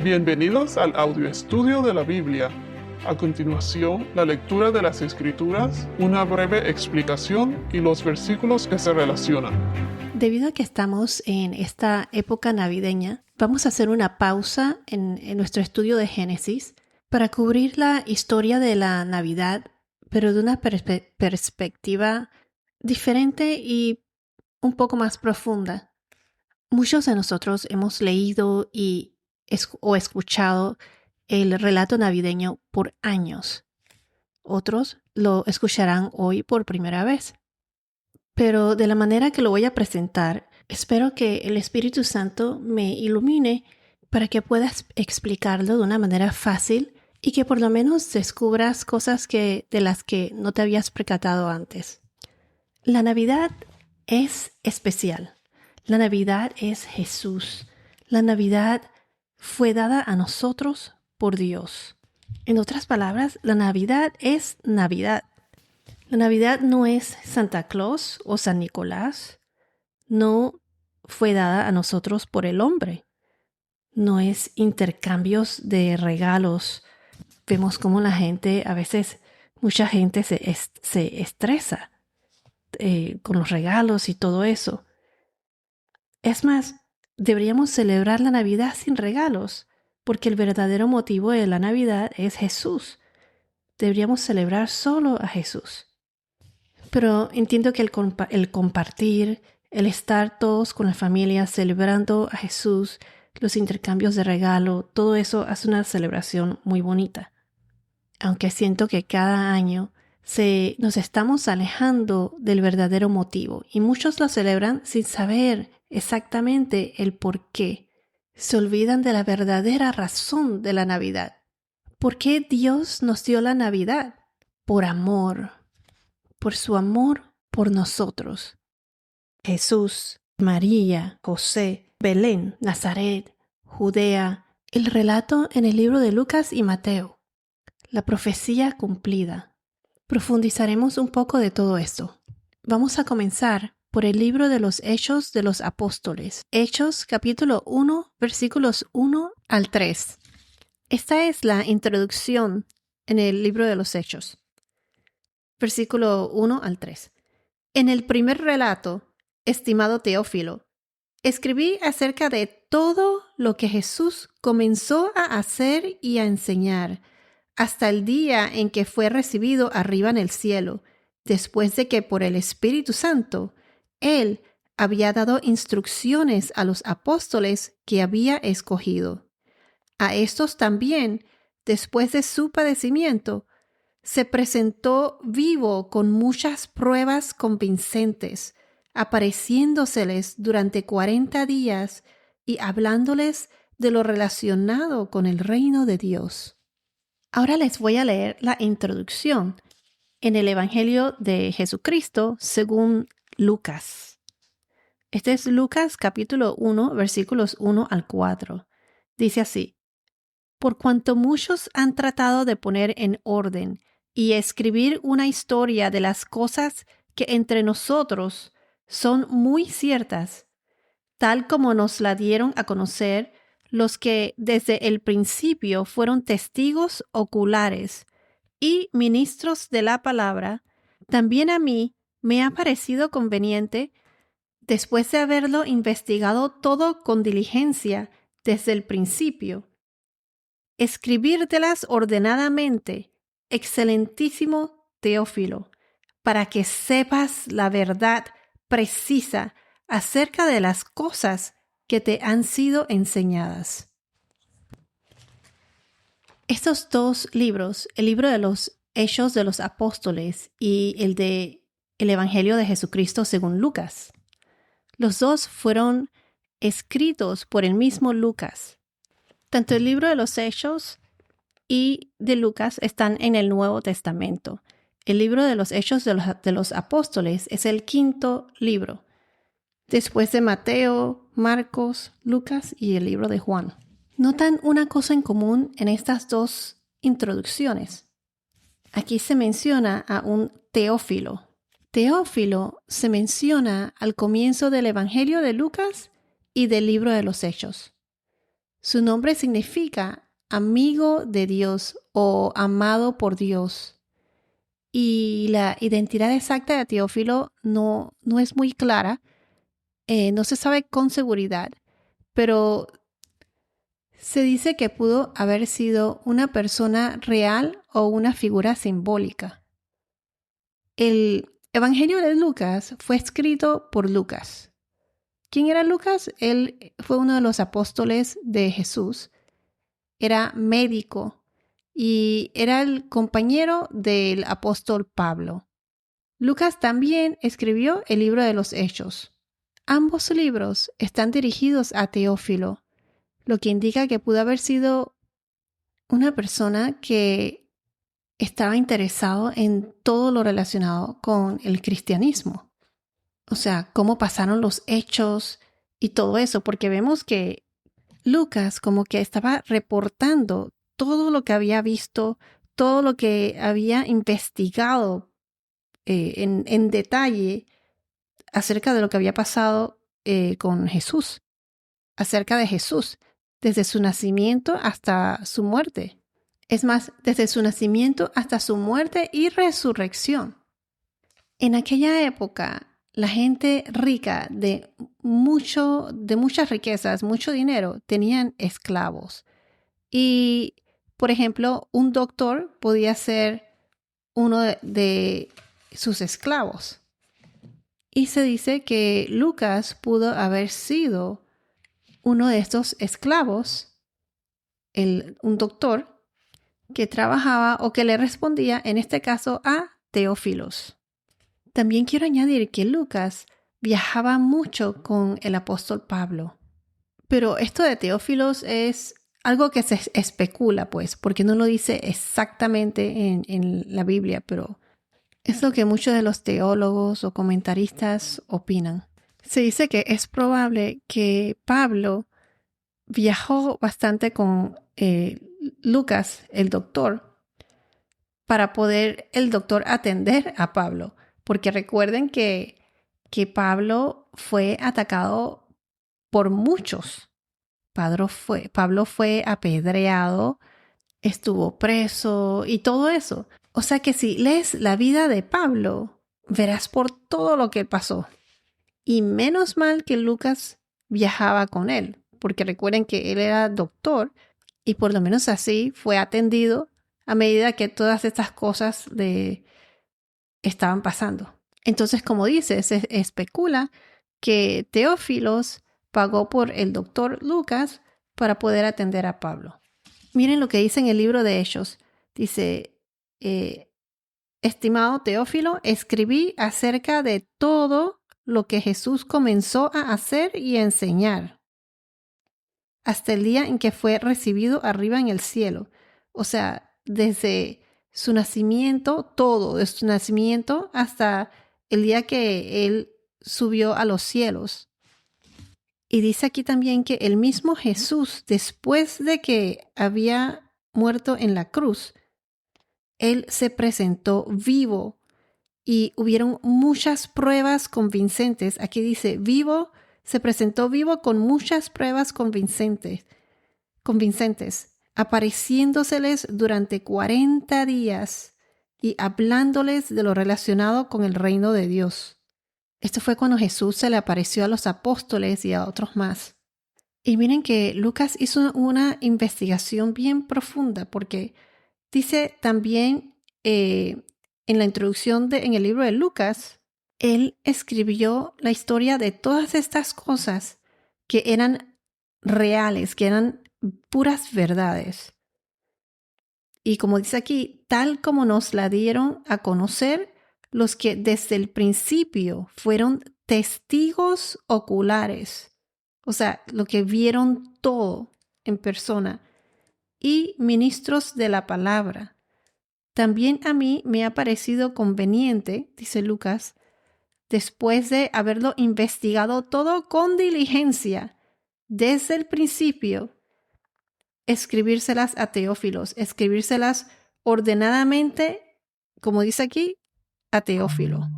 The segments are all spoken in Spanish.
Bienvenidos al audio estudio de la Biblia. A continuación, la lectura de las Escrituras, una breve explicación y los versículos que se relacionan. Debido a que estamos en esta época navideña, vamos a hacer una pausa en nuestro estudio de Génesis para cubrir la historia de la Navidad, pero de una perspectiva diferente y un poco más profunda. Muchos de nosotros hemos leído o escuchado el relato navideño por años. Otros lo escucharán hoy por primera vez. Pero de la manera que lo voy a presentar, espero que el Espíritu Santo me ilumine para que puedas explicarlo de una manera fácil y que por lo menos descubras cosas de las que no te habías percatado antes. La Navidad es especial. La Navidad es Jesús. La Navidad fue dada a nosotros por Dios. En otras palabras, la Navidad es Navidad. La Navidad no es Santa Claus o San Nicolás. No fue dada a nosotros por el hombre. No es intercambios de regalos. Vemos cómo mucha gente se estresa con los regalos y todo eso. Es más, deberíamos celebrar la Navidad sin regalos, porque el verdadero motivo de la Navidad es Jesús. Deberíamos celebrar solo a Jesús. Pero entiendo que el compartir, el estar todos con la familia celebrando a Jesús, los intercambios de regalo, todo eso hace una celebración muy bonita. Aunque siento que cada año nos estamos alejando del verdadero motivo y muchos lo celebran sin saber exactamente el por qué. Se olvidan de la verdadera razón de la Navidad. ¿Por qué Dios nos dio la Navidad? Por amor. Por su amor por nosotros. Jesús, María, José, Belén, Nazaret, Judea, el relato en el libro de Lucas y Mateo, la profecía cumplida. Profundizaremos un poco de todo esto. Vamos a comenzar por el libro de los Hechos de los Apóstoles. Hechos capítulo 1, versículos 1 al 3. Esta es la introducción en el libro de los Hechos. Versículo 1 al 3. En el primer relato, estimado Teófilo, escribí acerca de todo lo que Jesús comenzó a hacer y a enseñar, hasta el día en que fue recibido arriba en el cielo, después de que por el Espíritu Santo, Él había dado instrucciones a los apóstoles que había escogido. A estos también, después de su padecimiento, se presentó vivo con muchas pruebas convincentes, apareciéndoseles durante 40 días y hablándoles de lo relacionado con el reino de Dios. Ahora les voy a leer la introducción en el Evangelio de Jesucristo según Lucas. Este es Lucas capítulo 1, versículos 1 al 4. Dice así: Por cuanto muchos han tratado de poner en orden y escribir una historia de las cosas que entre nosotros son muy ciertas, tal como nos la dieron a conocer los que desde el principio fueron testigos oculares y ministros de la palabra, también a mí me ha parecido conveniente, después de haberlo investigado todo con diligencia desde el principio, escribírtelas ordenadamente, excelentísimo Teófilo, para que sepas la verdad precisa acerca de las cosas que te han sido enseñadas. Estos dos libros, el libro de los Hechos de los Apóstoles y el de el Evangelio de Jesucristo según Lucas, los dos fueron escritos por el mismo Lucas. Tanto el libro de los Hechos y de Lucas están en el Nuevo Testamento. El libro de los Hechos de los Apóstoles es el quinto libro, después de Mateo, Marcos, Lucas y el libro de Juan. ¿Notan una cosa en común en estas dos introducciones? Aquí se menciona a un Teófilo. Teófilo se menciona al comienzo del Evangelio de Lucas y del libro de los Hechos. Su nombre significa amigo de Dios o amado por Dios. Y la identidad exacta de Teófilo no es muy clara, no se sabe con seguridad, pero se dice que pudo haber sido una persona real o una figura simbólica. El Evangelio de Lucas fue escrito por Lucas. ¿Quién era Lucas? Él fue uno de los apóstoles de Jesús. Era médico y era el compañero del apóstol Pablo. Lucas también escribió el libro de los Hechos. Ambos libros están dirigidos a Teófilo, lo que indica que pudo haber sido una persona que estaba interesado en todo lo relacionado con el cristianismo. O sea, cómo pasaron los hechos y todo eso, porque vemos que Lucas como que estaba reportando todo lo que había visto, todo lo que había investigado en detalle acerca de lo que había pasado con Jesús, acerca de Jesús, desde su nacimiento hasta su muerte. Es más, desde su nacimiento hasta su muerte y resurrección. En aquella época, la gente rica de muchas riquezas, mucho dinero, tenían esclavos. Y, por ejemplo, un doctor podía ser uno de sus esclavos. Y se dice que Lucas pudo haber sido uno de estos esclavos, un doctor que trabajaba o que le respondía, en este caso, a Teófilos. También quiero añadir que Lucas viajaba mucho con el apóstol Pablo. Pero esto de Teófilos es algo que se especula, pues, porque no lo dice exactamente en la Biblia, pero es lo que muchos de los teólogos o comentaristas opinan. Se dice que es probable que Pablo viajó bastante con Lucas, el doctor, para poder el doctor atender a Pablo. Porque recuerden que Pablo fue atacado por muchos. Pablo fue apedreado, estuvo preso y todo eso. O sea que si lees la vida de Pablo, verás por todo lo que pasó. Y menos mal que Lucas viajaba con él, porque recuerden que él era doctor y por lo menos así fue atendido a medida que todas estas cosas le estaban pasando. Entonces, como dice, se especula que Teófilos pagó por el doctor Lucas para poder atender a Pablo. Miren lo que dice en el libro de Hechos. Dice, estimado Teófilo, escribí acerca de todo lo que Jesús comenzó a hacer y a enseñar hasta el día en que fue recibido arriba en el cielo. O sea, desde su nacimiento, todo, desde su nacimiento hasta el día que él subió a los cielos. Y dice aquí también que el mismo Jesús, después de que había muerto en la cruz, él se presentó vivo y hubieron muchas pruebas convincentes. Aquí dice vivo, se presentó vivo con muchas pruebas convincentes, apareciéndoseles durante 40 días y hablándoles de lo relacionado con el reino de Dios. Esto fue cuando Jesús se le apareció a los apóstoles y a otros más. Y miren que Lucas hizo una investigación bien profunda porque dice también en la introducción en el libro de Lucas, él escribió la historia de todas estas cosas que eran reales, que eran puras verdades. Y como dice aquí, tal como nos la dieron a conocer los que desde el principio fueron testigos oculares, o sea, lo que vieron todo en persona, y ministros de la palabra. También a mí me ha parecido conveniente, dice Lucas, después de haberlo investigado todo con diligencia, desde el principio, escribírselas a Teófilos, escribírselas ordenadamente, como dice aquí, a Teófilo,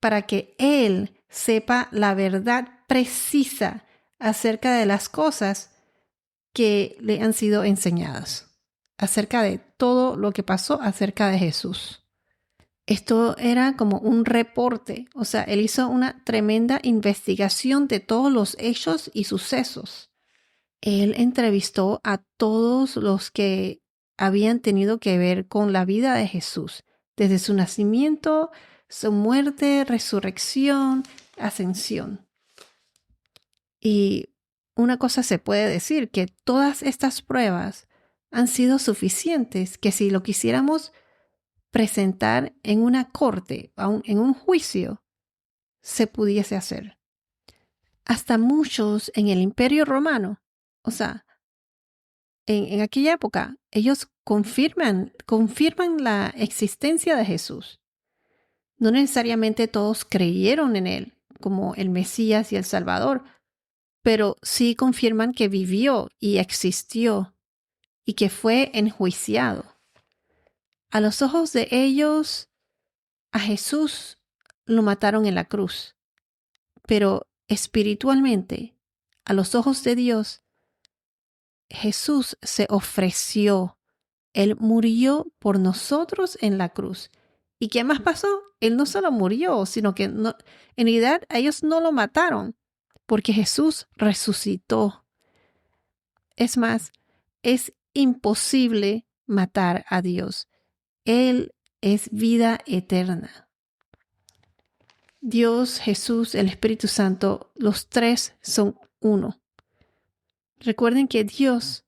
para que él sepa la verdad precisa acerca de las cosas que le han sido enseñadas acerca de todo lo que pasó acerca de Jesús. Esto era como un reporte, o sea, él hizo una tremenda investigación de todos los hechos y sucesos. Él entrevistó a todos los que habían tenido que ver con la vida de Jesús, desde su nacimiento, su muerte, resurrección, ascensión. Y una cosa se puede decir, que todas estas pruebas han sido suficientes, que si lo quisiéramos presentar en una corte, en un juicio, se pudiese hacer. Hasta muchos en el Imperio Romano, o sea, en aquella época, ellos confirman la existencia de Jesús. No necesariamente todos creyeron en él como el Mesías y el Salvador, pero sí confirman que vivió y existió y que fue enjuiciado. A los ojos de ellos, a Jesús lo mataron en la cruz, pero espiritualmente, a los ojos de Dios, Jesús se ofreció. Él murió por nosotros en la cruz. ¿Y qué más pasó? Él no solo murió, sino que en realidad ellos no lo mataron, porque Jesús resucitó. Es más, es imposible matar a Dios. Él es vida eterna. Dios, Jesús, el Espíritu Santo, los tres son uno. Recuerden que Dios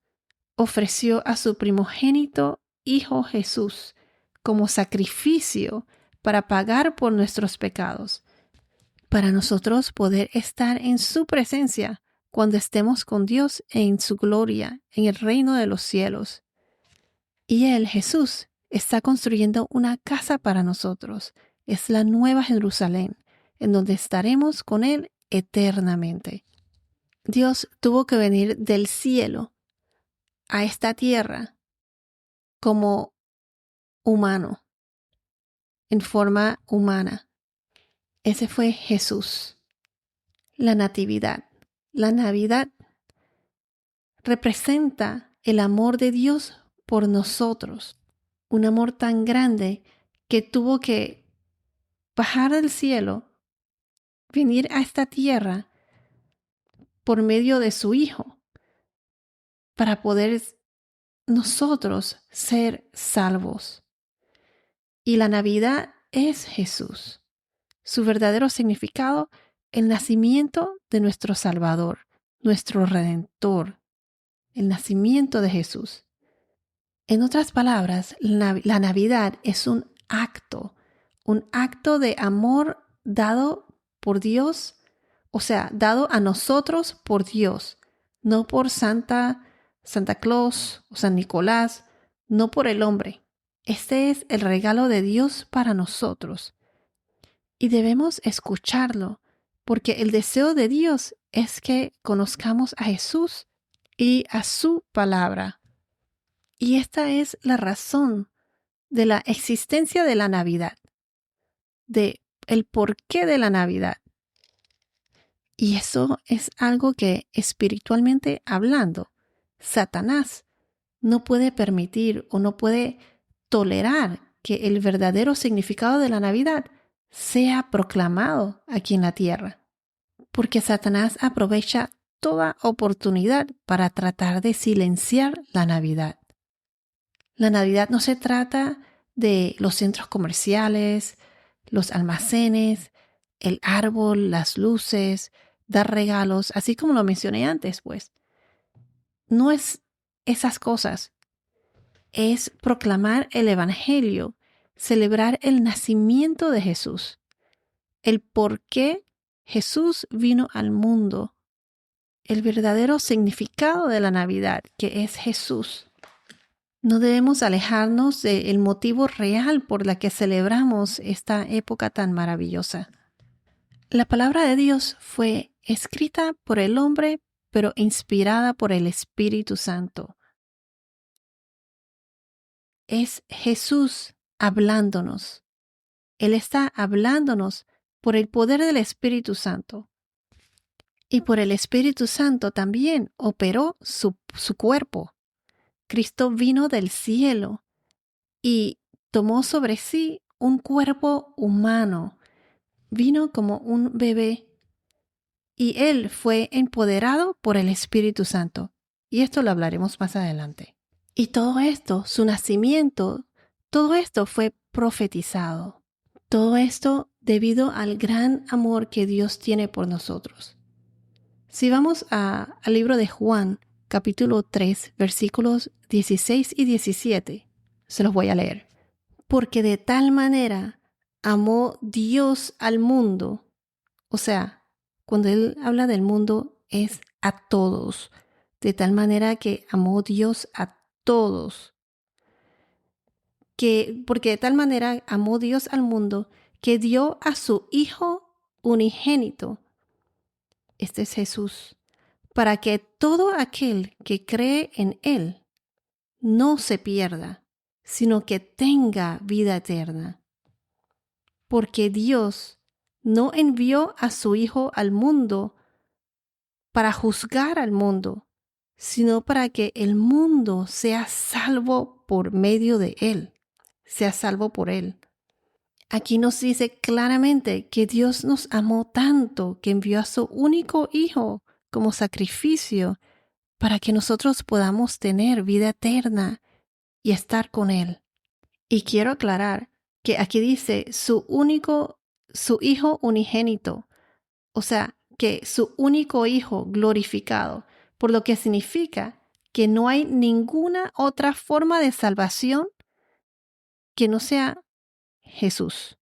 ofreció a su primogénito Hijo Jesús como sacrificio para pagar por nuestros pecados, para nosotros poder estar en su presencia cuando estemos con Dios en su gloria, en el reino de los cielos. Y Él, Jesús, está construyendo una casa para nosotros. Es la nueva Jerusalén, en donde estaremos con Él eternamente. Dios tuvo que venir del cielo a esta tierra como humano, en forma humana. Ese fue Jesús. La natividad. La Navidad representa el amor de Dios por nosotros. Un amor tan grande que tuvo que bajar del cielo, venir a esta tierra por medio de su Hijo, para poder nosotros ser salvos. Y la Navidad es Jesús. Su verdadero significado, el nacimiento de nuestro Salvador, nuestro Redentor, el nacimiento de Jesús. En otras palabras, la Navidad es un acto de amor dado por Dios, o sea, dado a nosotros por Dios, no por Santa Claus o San Nicolás, no por el hombre. Este es el regalo de Dios para nosotros. Y debemos escucharlo, porque el deseo de Dios es que conozcamos a Jesús y a su palabra. Y esta es la razón de la existencia de la Navidad, de el porqué de la Navidad. Y eso es algo que, espiritualmente hablando, Satanás no puede permitir o no puede tolerar que el verdadero significado de la Navidad sea proclamado aquí en la tierra. Porque Satanás aprovecha toda oportunidad para tratar de silenciar la Navidad. La Navidad no se trata de los centros comerciales, los almacenes, el árbol, las luces, dar regalos, así como lo mencioné antes, pues. No es esas cosas. Es proclamar el Evangelio, celebrar el nacimiento de Jesús, el por qué Jesús vino al mundo, el verdadero significado de la Navidad, que es Jesús. No debemos alejarnos del motivo real por la que celebramos esta época tan maravillosa. La palabra de Dios fue escrita por el hombre, pero inspirada por el Espíritu Santo. Es Jesús hablándonos. Él está hablándonos por el poder del Espíritu Santo. Y por el Espíritu Santo también operó su cuerpo. Cristo vino del cielo y tomó sobre sí un cuerpo humano. Vino como un bebé y él fue empoderado por el Espíritu Santo. Y esto lo hablaremos más adelante. Y todo esto, su nacimiento, todo esto fue profetizado. Todo esto debido al gran amor que Dios tiene por nosotros. Si vamos al libro de Juan, capítulo 3, versículos 16 y 17, se los voy a leer. Porque de tal manera amó Dios al mundo. O sea, cuando él habla del mundo es a todos. De tal manera que amó Dios a todos. Porque de tal manera amó Dios al mundo que dio a su Hijo unigénito. Este es Jesús. Para que todo aquel que cree en Él no se pierda, sino que tenga vida eterna. Porque Dios no envió a su Hijo al mundo para juzgar al mundo, sino para que el mundo sea salvo por medio de Él, sea salvo por Él. Aquí nos dice claramente que Dios nos amó tanto que envió a su único Hijo como sacrificio para que nosotros podamos tener vida eterna y estar con Él. Y quiero aclarar que aquí dice su Hijo unigénito, o sea, que su único Hijo glorificado, por lo que significa que no hay ninguna otra forma de salvación que no sea Jesús.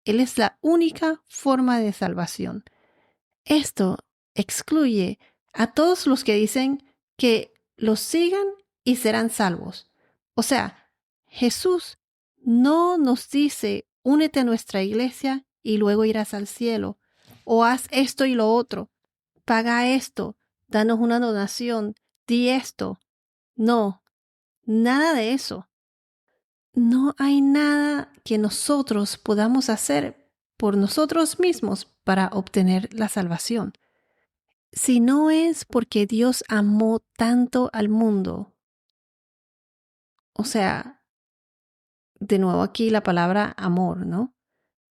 Él es la única forma de salvación. Esto excluye a todos los que dicen que los sigan y serán salvos. O sea, Jesús no nos dice, únete a nuestra iglesia y luego irás al cielo, o haz esto y lo otro, paga esto, danos una donación, di esto. No, nada de eso. No hay nada que nosotros podamos hacer por nosotros mismos para obtener la salvación. Si no es porque Dios amó tanto al mundo, o sea, de nuevo aquí la palabra amor, ¿no?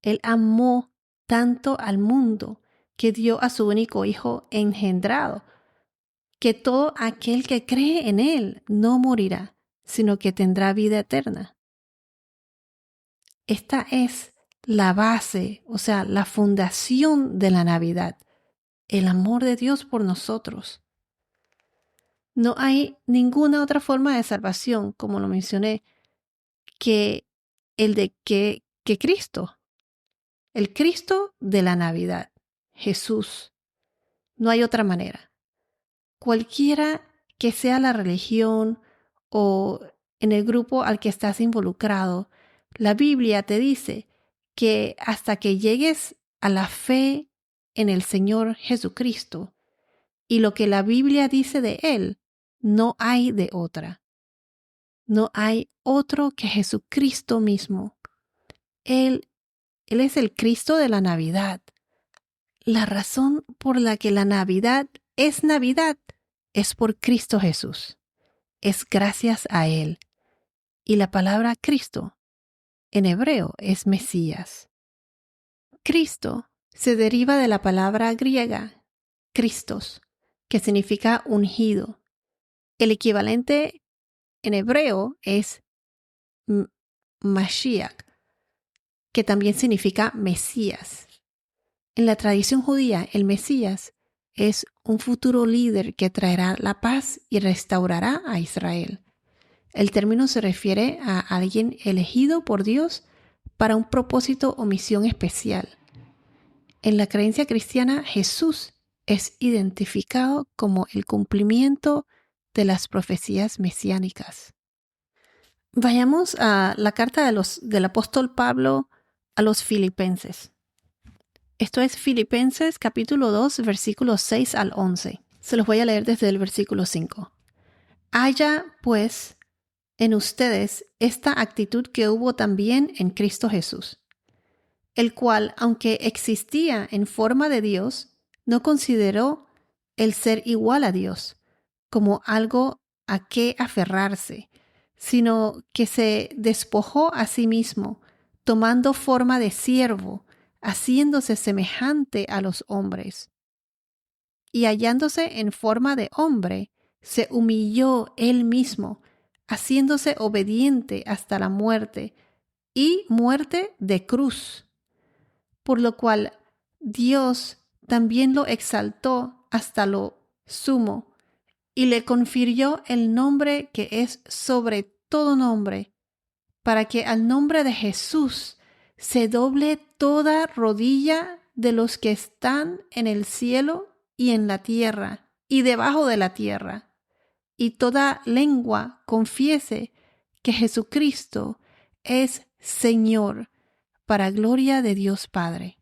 Él amó tanto al mundo que dio a su único Hijo engendrado, que todo aquel que cree en Él no morirá, sino que tendrá vida eterna. Esta es la base, o sea, la fundación de la Navidad, el amor de Dios por nosotros. No hay ninguna otra forma de salvación, como lo mencioné, que que Cristo, el Cristo de la Navidad, Jesús. No hay otra manera. Cualquiera que sea la religión o en el grupo al que estás involucrado, la Biblia te dice que hasta que llegues a la fe en el Señor Jesucristo y lo que la Biblia dice de Él, no hay de otra. No hay otro que Jesucristo mismo. Él es el Cristo de la Navidad. La razón por la que la Navidad es por Cristo Jesús. Es gracias a Él. Y la palabra Cristo en hebreo es Mesías. Cristo se deriva de la palabra griega Christos, que significa ungido. El equivalente en hebreo es Mashiach, que también significa Mesías. En la tradición judía, el Mesías es un futuro líder que traerá la paz y restaurará a Israel. El término se refiere a alguien elegido por Dios para un propósito o misión especial. En la creencia cristiana, Jesús es identificado como el cumplimiento de las profecías mesiánicas. Vayamos a la carta del apóstol Pablo a los Filipenses. Esto es Filipenses capítulo 2, versículos 6 al 11. Se los voy a leer desde el versículo 5. Haya, pues, en ustedes esta actitud que hubo también en Cristo Jesús, el cual, aunque existía en forma de Dios, no consideró el ser igual a Dios, como algo a qué aferrarse, sino que se despojó a sí mismo, tomando forma de siervo, haciéndose semejante a los hombres. Y hallándose en forma de hombre, se humilló él mismo, haciéndose obediente hasta la muerte, y muerte de cruz, por lo cual Dios también lo exaltó hasta lo sumo y le confirió el nombre que es sobre todo nombre, para que al nombre de Jesús se doble toda rodilla de los que están en el cielo y en la tierra y debajo de la tierra, y toda lengua confiese que Jesucristo es Señor, para gloria de Dios Padre.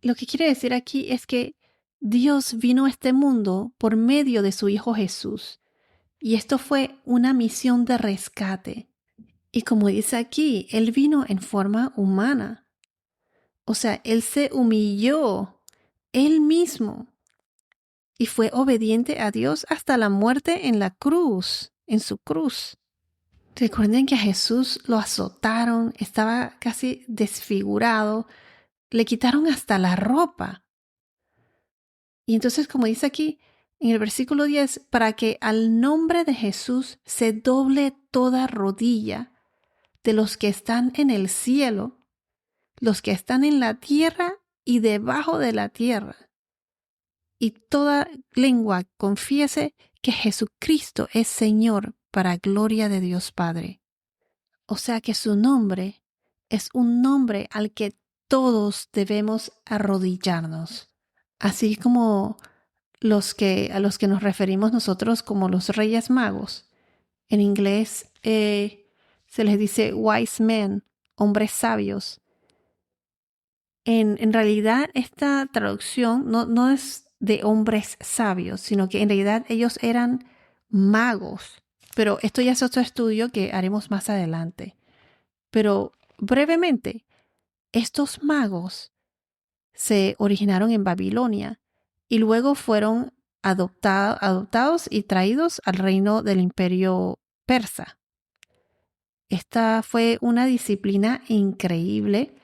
Lo que quiere decir aquí es que Dios vino a este mundo por medio de su Hijo Jesús, y esto fue una misión de rescate. Y como dice aquí, Él vino en forma humana. O sea, Él se humilló Él mismo y fue obediente a Dios hasta la muerte en la cruz, en su cruz. Recuerden que a Jesús lo azotaron, estaba casi desfigurado, le quitaron hasta la ropa. Y entonces, como dice aquí en el versículo 10, para que al nombre de Jesús se doble toda rodilla de los que están en el cielo, los que están en la tierra y debajo de la tierra, y toda lengua confiese que Jesucristo es Señor, para gloria de Dios Padre. O sea que su nombre es un nombre al que todos debemos arrodillarnos, así como a los que nos referimos nosotros como los Reyes Magos. En inglés se les dice wise men, hombres sabios. En realidad esta traducción no es de hombres sabios, sino que en realidad ellos eran magos. Pero esto ya es otro estudio que haremos más adelante. Pero brevemente, estos magos se originaron en Babilonia y luego fueron adoptados y traídos al reino del imperio persa. Esta fue una disciplina increíble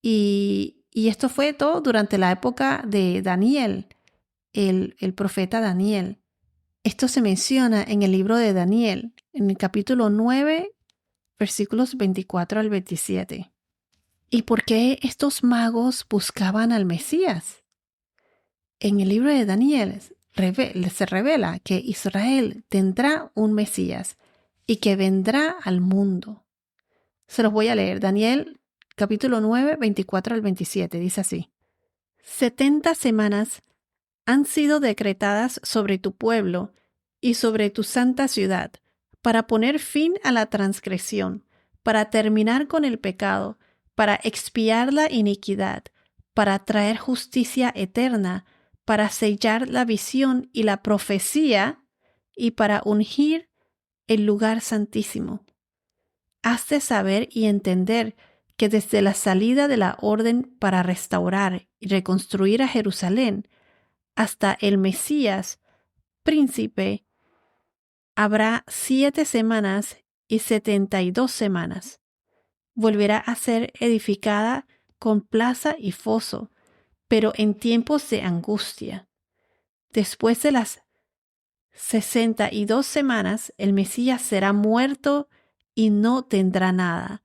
y esto fue todo durante la época de Daniel, el profeta Daniel. Esto se menciona en el libro de Daniel, en el capítulo 9, versículos 24 al 27. ¿Y por qué estos magos buscaban al Mesías? En el libro de Daniel se revela que Israel tendrá un Mesías y que vendrá al mundo. Se los voy a leer. Daniel, capítulo 9, 24 al 27, dice así. 70 semanas han sido decretadas sobre tu pueblo y sobre tu santa ciudad, para poner fin a la transgresión, para terminar con el pecado, para expiar la iniquidad, para traer justicia eterna, para sellar la visión y la profecía, y para ungir el lugar santísimo. Has de saber y entender que desde la salida de la orden para restaurar y reconstruir a Jerusalén hasta el Mesías, príncipe, habrá 7 semanas y 72 semanas. Volverá a ser edificada con plaza y foso, pero en tiempos de angustia. Después de las 62 semanas, el Mesías será muerto y no tendrá nada.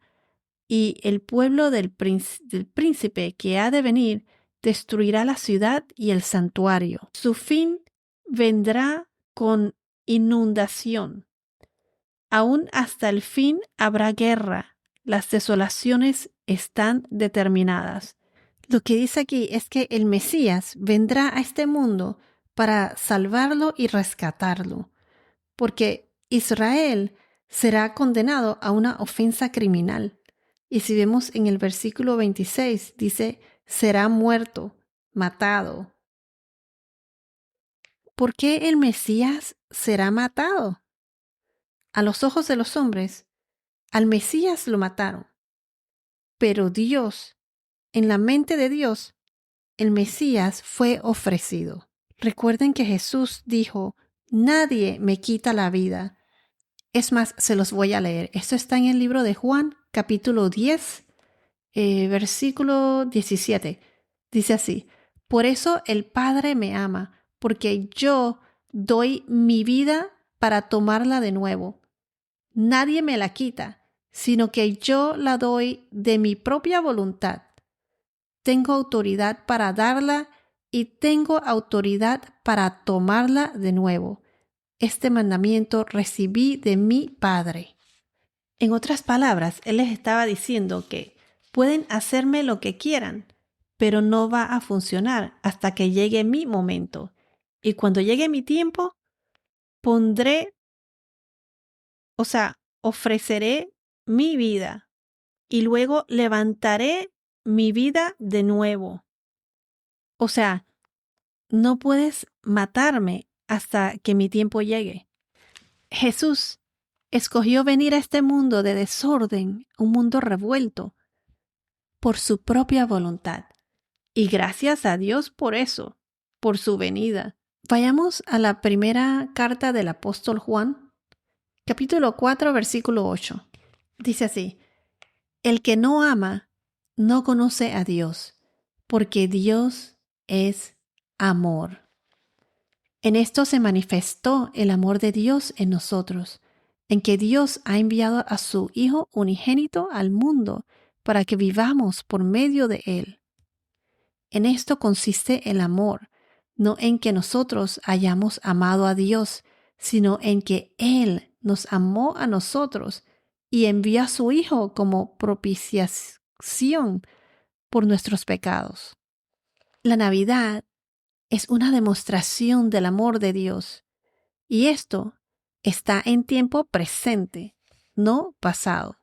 Y el pueblo del príncipe que ha de venir destruirá la ciudad y el santuario. Su fin vendrá con inundación. Aún hasta el fin habrá guerra. Las desolaciones están determinadas. Lo que dice aquí es que el Mesías vendrá a este mundo para salvarlo y rescatarlo, porque Israel será condenado a una ofensa criminal. Y si vemos en el versículo 26, dice, será muerto, matado. ¿Por qué el Mesías será matado? A los ojos de los hombres, al Mesías lo mataron. Pero Dios, en la mente de Dios, el Mesías fue ofrecido. Recuerden que Jesús dijo, nadie me quita la vida. Es más, se los voy a leer. Esto está en el libro de Juan, capítulo 10, versículo 17. Dice así, por eso el Padre me ama, porque yo doy mi vida para tomarla de nuevo. Nadie me la quita, sino que yo la doy de mi propia voluntad. Tengo autoridad para darla y tengo autoridad para tomarla de nuevo. Este mandamiento recibí de mi Padre. En otras palabras, Él les estaba diciendo que pueden hacerme lo que quieran, pero no va a funcionar hasta que llegue mi momento. Y cuando llegue mi tiempo, ofreceré mi vida y luego levantaré mi vida de nuevo. O sea, no puedes matarme hasta que mi tiempo llegue. Jesús escogió venir a este mundo de desorden, un mundo revuelto, por su propia voluntad. Y gracias a Dios por eso, por su venida. Vayamos a la primera carta del apóstol Juan, capítulo 4, versículo 8. Dice así, el que no ama no conoce a Dios, porque Dios es amor. En esto se manifestó el amor de Dios en nosotros, en que Dios ha enviado a su Hijo unigénito al mundo para que vivamos por medio de Él. En esto consiste el amor, no en que nosotros hayamos amado a Dios, sino en que Él nos amó a nosotros y envió a su Hijo como propiciación por nuestros pecados. La Navidad es una demostración del amor de Dios, y esto está en tiempo presente, no pasado.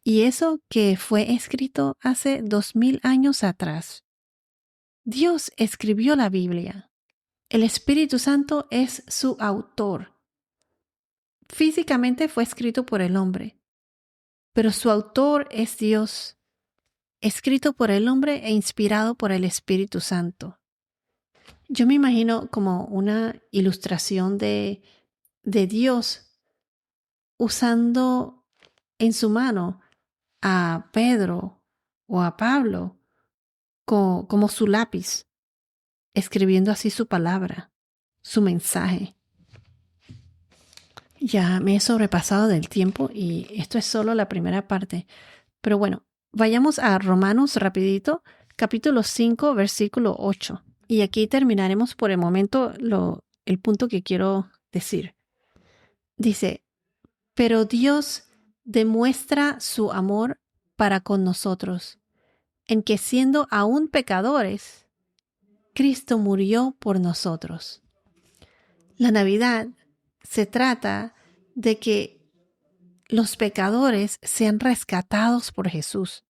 Y eso que fue escrito hace 2000 años atrás. Dios escribió la Biblia. El Espíritu Santo es su autor. Físicamente fue escrito por el hombre, pero su autor es Dios, escrito por el hombre e inspirado por el Espíritu Santo. Yo me imagino como una ilustración de Dios usando en su mano a Pedro o a Pablo como su lápiz, escribiendo así su palabra, su mensaje. Ya me he sobrepasado del tiempo y esto es solo la primera parte. Pero bueno, vayamos a Romanos rapidito, capítulo 5, versículo 8. Y aquí terminaremos por el momento el punto que quiero decir. Dice, pero Dios demuestra su amor para con nosotros, en que siendo aún pecadores, Cristo murió por nosotros. La Navidad se trata de que los pecadores sean rescatados por Jesús.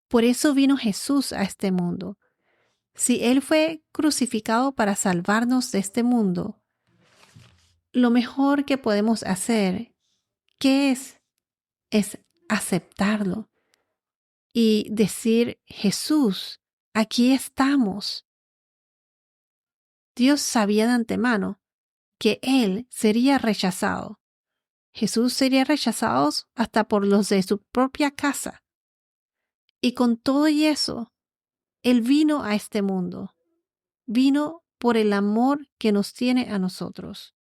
Por eso vino Jesús a este mundo. Si Él fue crucificado para salvarnos de este mundo, lo mejor que podemos hacer, ¿qué es? Es aceptarlo y decir, Jesús, aquí estamos. Dios sabía de antemano que Él sería rechazado. Jesús sería rechazado hasta por los de su propia casa. Y con todo y eso, Él vino a este mundo. Vino por el amor que nos tiene a nosotros.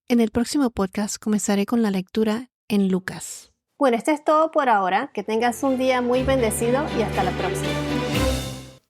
En el próximo podcast comenzaré con la lectura en Lucas. Bueno, esto es todo por ahora. Que tengas un día muy bendecido y hasta la próxima.